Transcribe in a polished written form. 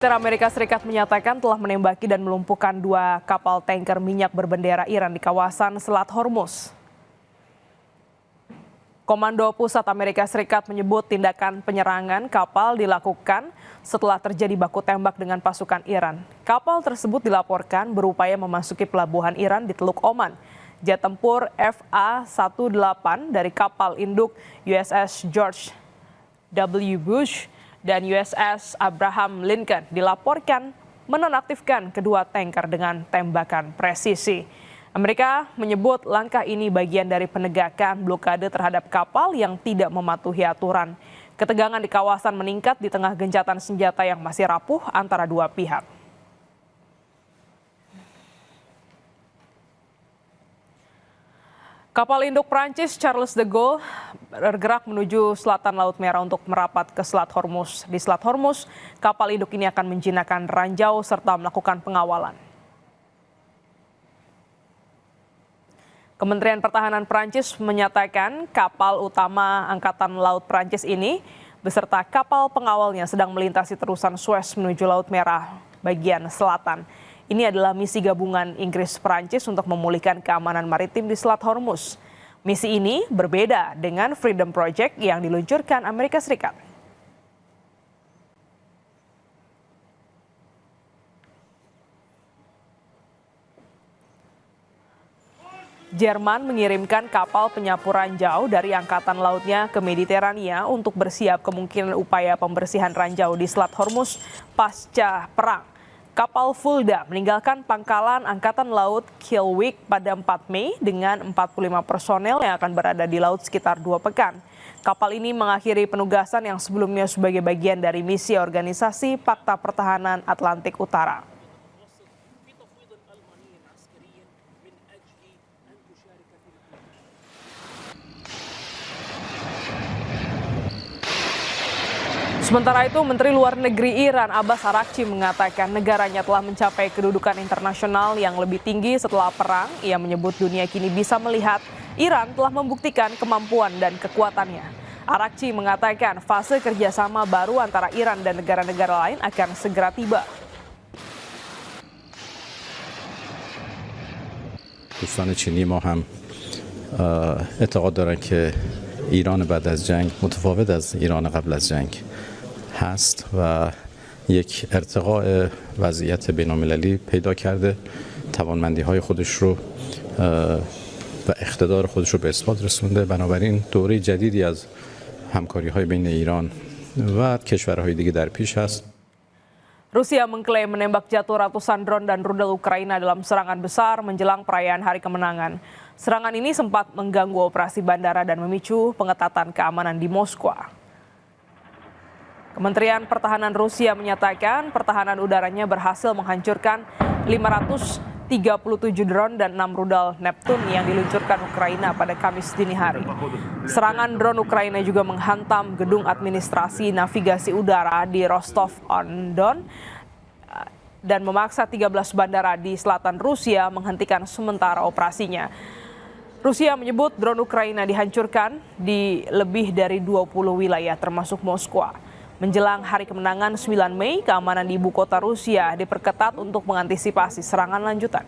Amerika Serikat menyatakan telah menembaki dan melumpuhkan 2 kapal tanker minyak berbendera Iran di kawasan Selat Hormuz. Komando Pusat Amerika Serikat menyebut tindakan penyerangan kapal dilakukan setelah terjadi baku tembak dengan pasukan Iran. Kapal tersebut dilaporkan berupaya memasuki pelabuhan Iran di Teluk Oman. Jet tempur FA-18 dari kapal induk USS George W. Bush dan USS Abraham Lincoln dilaporkan menonaktifkan kedua tanker dengan tembakan presisi. Amerika menyebut langkah ini bagian dari penegakan blokade terhadap kapal yang tidak mematuhi aturan. Ketegangan di kawasan meningkat di tengah gencatan senjata yang masih rapuh antara dua pihak. Kapal induk Prancis Charles de Gaulle bergerak menuju selatan Laut Merah untuk merapat ke Selat Hormuz. Di Selat Hormuz, kapal induk ini akan menjinakkan ranjau serta melakukan pengawalan. Kementerian Pertahanan Prancis menyatakan kapal utama Angkatan Laut Prancis ini beserta kapal pengawalnya sedang melintasi terusan Suez menuju Laut Merah bagian selatan. Ini adalah misi gabungan Inggris-Prancis untuk memulihkan keamanan maritim di Selat Hormuz. Misi ini berbeda dengan Freedom Project yang diluncurkan Amerika Serikat. Jerman mengirimkan kapal penyapu ranjau dari angkatan lautnya ke Mediterania untuk bersiap kemungkinan upaya pembersihan ranjau di Selat Hormuz pasca perang. Kapal Fulda meninggalkan pangkalan Angkatan Laut Kielwijk pada 4 Mei dengan 45 personel yang akan berada di laut sekitar 2 pekan. Kapal ini mengakhiri penugasan yang sebelumnya sebagai bagian dari misi Organisasi Pakta Pertahanan Atlantik Utara. Sementara itu, Menteri Luar Negeri Iran Abbas Araghchi mengatakan negaranya telah mencapai kedudukan internasional yang lebih tinggi setelah perang. Ia menyebut dunia kini bisa melihat Iran telah membuktikan kemampuan dan kekuatannya. Araghchi mengatakan fase kerjasama baru antara Iran dan negara-negara lain akan segera tiba. دوستان چینی ما هم اعتقاد دارن که ایران بعد از جنگ متفاوت از ایران قبل از جنگ هست و یک ارتقاء وضعیت بین‌المللی پیدا کرده، توانمندی‌های خودش رو و اقتدار خودش رو به اثبات رسونده. بنابراین دوره جدیدی از همکاری‌های بین ایران و کشورهای دیگه در پیش است. Rusia mengklaim menembak jatuh ratusan drone dan rudal Ukraina dalam serangan besar menjelang perayaan Hari Kemenangan. Serangan ini sempat mengganggu operasi bandara dan memicu pengetatan keamanan di Moskwa. Kementerian Pertahanan Rusia menyatakan pertahanan udaranya berhasil menghancurkan 537 drone dan 6 rudal Neptune yang diluncurkan Ukraina pada Kamis dini hari. Serangan drone Ukraina juga menghantam gedung administrasi navigasi udara di Rostov-on-Don dan memaksa 13 bandara di selatan Rusia menghentikan sementara operasinya. Rusia menyebut drone Ukraina dihancurkan di lebih dari 20 wilayah termasuk Moskwa. Menjelang Hari Kemenangan 9 Mei, keamanan di ibu kota Rusia diperketat untuk mengantisipasi serangan lanjutan.